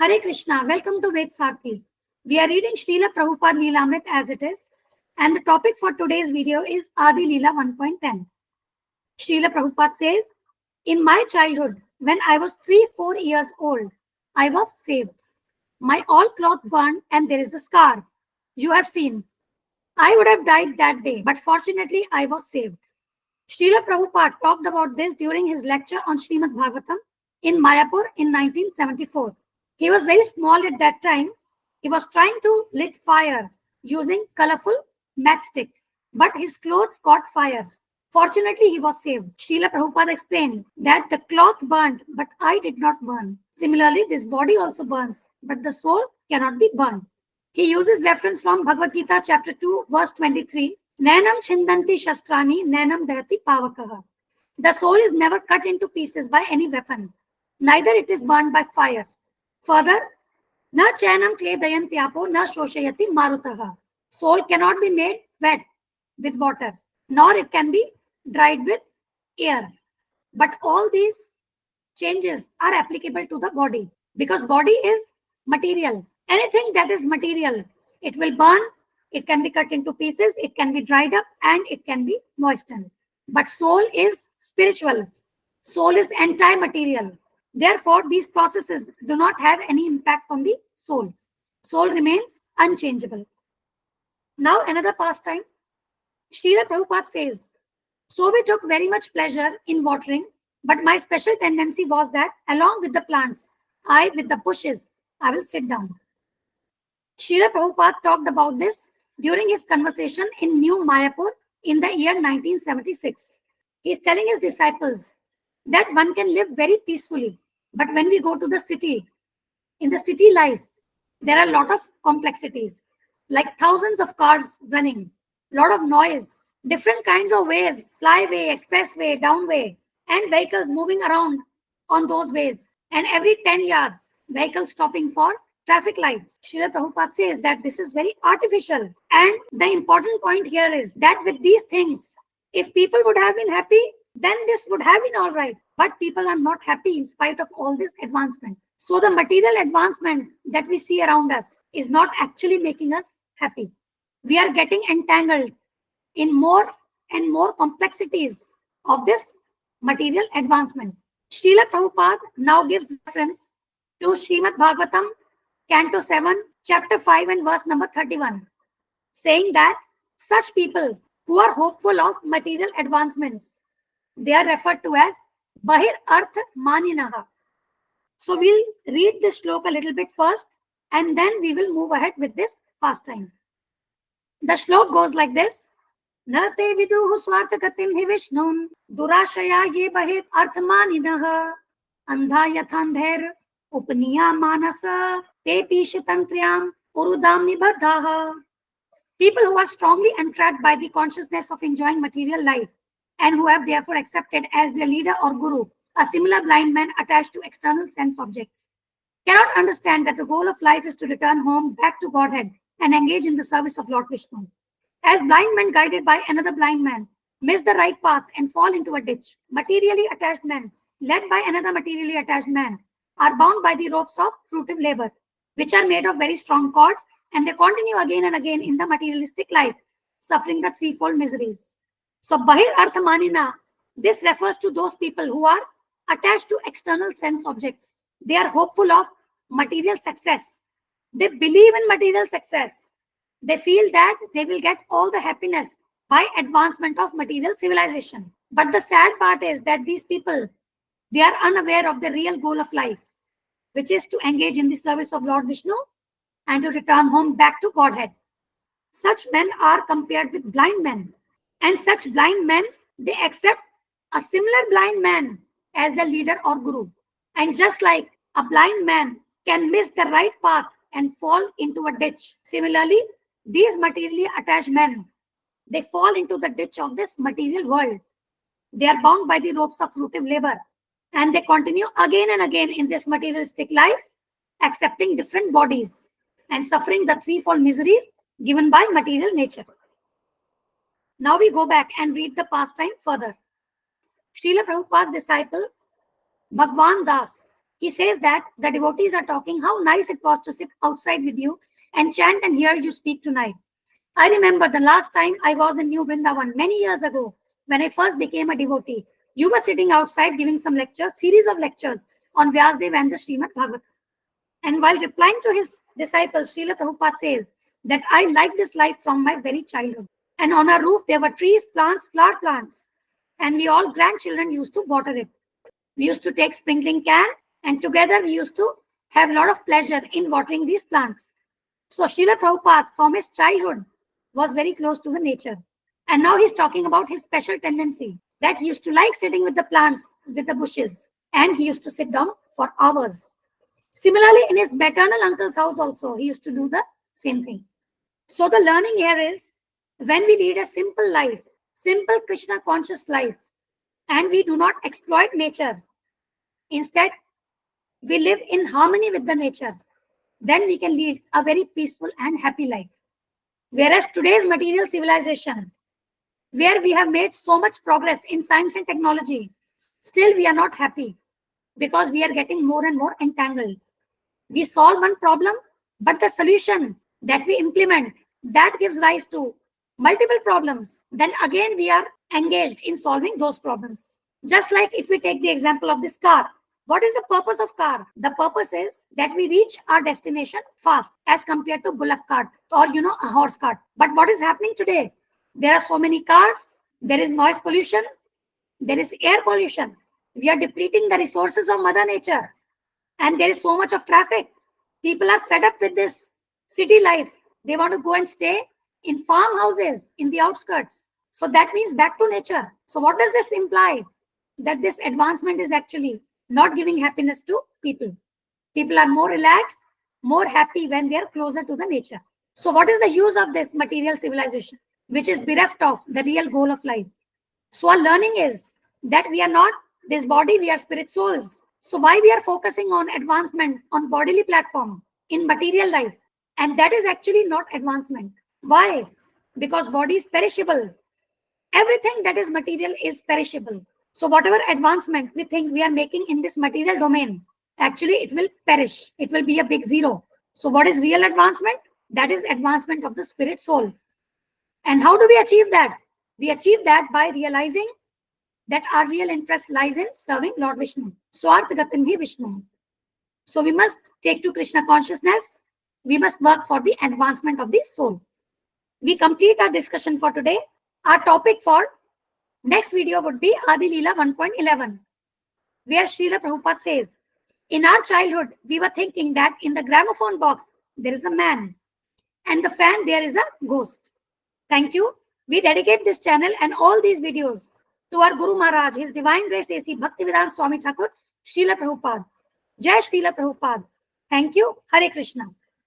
Hare Krishna, welcome to Ved Sarthi. We are reading Srila Prabhupada Lilamrita as it is, and the topic for today's video is Adi Lila 1.10. Srila Prabhupada says, in my childhood, when I was 3-4 years old, I was saved. My all cloth burned and there is a scar. You have seen. I would have died that day, but fortunately I was saved. Srila Prabhupada talked about this during his lecture on Srimad Bhagavatam in Mayapur in 1974. He was very small at that time. He was trying to lit fire using colorful matchstick, but his clothes caught fire. Fortunately, he was saved. Srila Prabhupada explained that the cloth burned, but I did not burn. Similarly, this body also burns, but the soul cannot be burned. He uses reference from Bhagavad-gita chapter 2, verse 23. Nainam chindanti shastrani, nainam dahati pavakaha. The soul is never cut into pieces by any weapon. Neither it is burned by fire. Further, na chayanam kledayantyapo na shoshayati marutaha. Soul cannot be made wet with water, nor it can be dried with air. But all these changes are applicable to the body because body is material. Anything that is material, it will burn, it can be cut into pieces, it can be dried up, and it can be moistened. But soul is spiritual. Soul is anti-material. Therefore, these processes do not have any impact on the soul. Soul remains unchangeable. Now, another pastime. Srila Prabhupada says, so we took very much pleasure in watering, but my special tendency was that along with the plants, with the bushes, I will sit down. Srila Prabhupada talked about this during his conversation in New Mayapur in the year 1976. He is telling his disciples that one can live very peacefully, but when we go to the city, in the city life, there are a lot of complexities, like thousands of cars running, lot of noise, different kinds of ways, flyway, expressway, downway, and vehicles moving around on those ways. And every 10 yards, vehicles stopping for traffic lights. Srila Prabhupada says that this is very artificial. And the important point here is that with these things, if people would have been happy, then this would have been all right. But people are not happy in spite of all this advancement. So the material advancement that we see around us is not actually making us happy. We are getting entangled in more and more complexities of this material advancement. Srila Prabhupada now gives reference to Srimad Bhagavatam, Canto 7, Chapter 5 and verse number 31, saying that such people who are hopeful of material advancements, they are referred to as Bahir Arth Maninaha. So we'll read this shloka a little bit first, and then we will move ahead with this pastime. The shlok goes like this. Na te viduhu swartagatim hi vishnun durashaya ye bahir arthmaninaha andha yathandher upniya manasa te pishatantriyam urudam nibadhaha. People who are strongly entrapped by the consciousness of enjoying material life and who have therefore accepted as their leader or guru a similar blind man attached to external sense objects cannot understand that the goal of life is to return home back to Godhead and engage in the service of Lord Krishna. As blind men guided by another blind man miss the right path and fall into a ditch, materially attached men led by another materially attached man are bound by the ropes of fruitive labor, which are made of very strong cords, and they continue again and again in the materialistic life, suffering the threefold miseries. So Bahir Arthamanina, this refers to those people who are attached to external sense objects. They are hopeful of material success. They believe in material success. They feel that they will get all the happiness by advancement of material civilization. But the sad part is that these people, they are unaware of the real goal of life, which is to engage in the service of Lord Vishnu and to return home back to Godhead. Such men are compared with blind men. And such blind men, they accept a similar blind man as the leader or guru. And just like a blind man can miss the right path and fall into a ditch, similarly, these materially attached men, they fall into the ditch of this material world. They are bound by the ropes of fruitive labor. And they continue again and again in this materialistic life, accepting different bodies and suffering the threefold miseries given by material nature. Now we go back and read the pastime further. Srila Prabhupada's disciple, Bhagwan Das, He says that the devotees are talking how nice it was to sit outside with you and chant and hear you speak tonight. I remember the last time I was in New Vrindavan many years ago when I first became a devotee. You were sitting outside giving some lectures, series of lectures on Vyasdev and the Srimad Bhagavatam. And while replying to his disciples, Srila Prabhupada says that I like this life from my very childhood. And on our roof, there were trees, plants, flower plants. And we all grandchildren used to water it. We used to take sprinkling can, and together we used to have a lot of pleasure in watering these plants. So Srila Prabhupada, from his childhood, was very close to the nature. And now he's talking about his special tendency that he used to like sitting with the plants, with the bushes, and he used to sit down for hours. Similarly, in his maternal uncle's house also, he used to do the same thing. So the learning here is when we lead a simple life, simple Krishna conscious life, and we do not exploit nature, instead we live in harmony with the nature, then we can lead a very peaceful and happy life. Whereas today's material civilization, where we have made so much progress in science and technology, still we are not happy because we are getting more and more entangled. We solve one problem, but the solution that we implement, that gives rise to multiple problems. Then again, we are engaged in solving those problems. Just like if we take the example of this car, what is the purpose of car? The purpose is that we reach our destination fast as compared to bullock cart or, a horse cart. But what is happening today? There are so many cars, there is noise pollution, there is air pollution. We are depleting the resources of Mother Nature. And there is so much of traffic. People are fed up with this city life. They want to go and stay in farmhouses in the outskirts. So that means back to nature. So what does this imply? That this advancement is actually not giving happiness to people. People are more relaxed, more happy when they are closer to the nature. So what is the use of this material civilization, which is bereft of the real goal of life? So our learning is that we are not this body, we are spirit souls. So why we are focusing on advancement on bodily platform in material life? And that is actually not advancement. Why? Because body is perishable. Everything that is material is perishable. So whatever advancement we think we are making in this material domain, actually it will perish. It will be a big zero. So what is real advancement? That is advancement of the spirit soul. And how do we achieve that? We achieve that by realizing that our real interest lies in serving Lord Vishnu. Swarth gatim hi Vishnu. So we must take to Krishna consciousness. We must work for the advancement of the soul. We complete our discussion for today. Our topic for next video would be Adi Lila 1.11, where Srila Prabhupada says, in our childhood, we were thinking that in the gramophone box, there is a man, and the fan, there is a ghost. Thank you. We dedicate this channel and all these videos to our Guru Maharaj, His Divine Grace A.C. Bhaktivedanta Swami Thakur, Srila Prabhupada. Jai Srila Prabhupada. Thank you. Hare Krishna.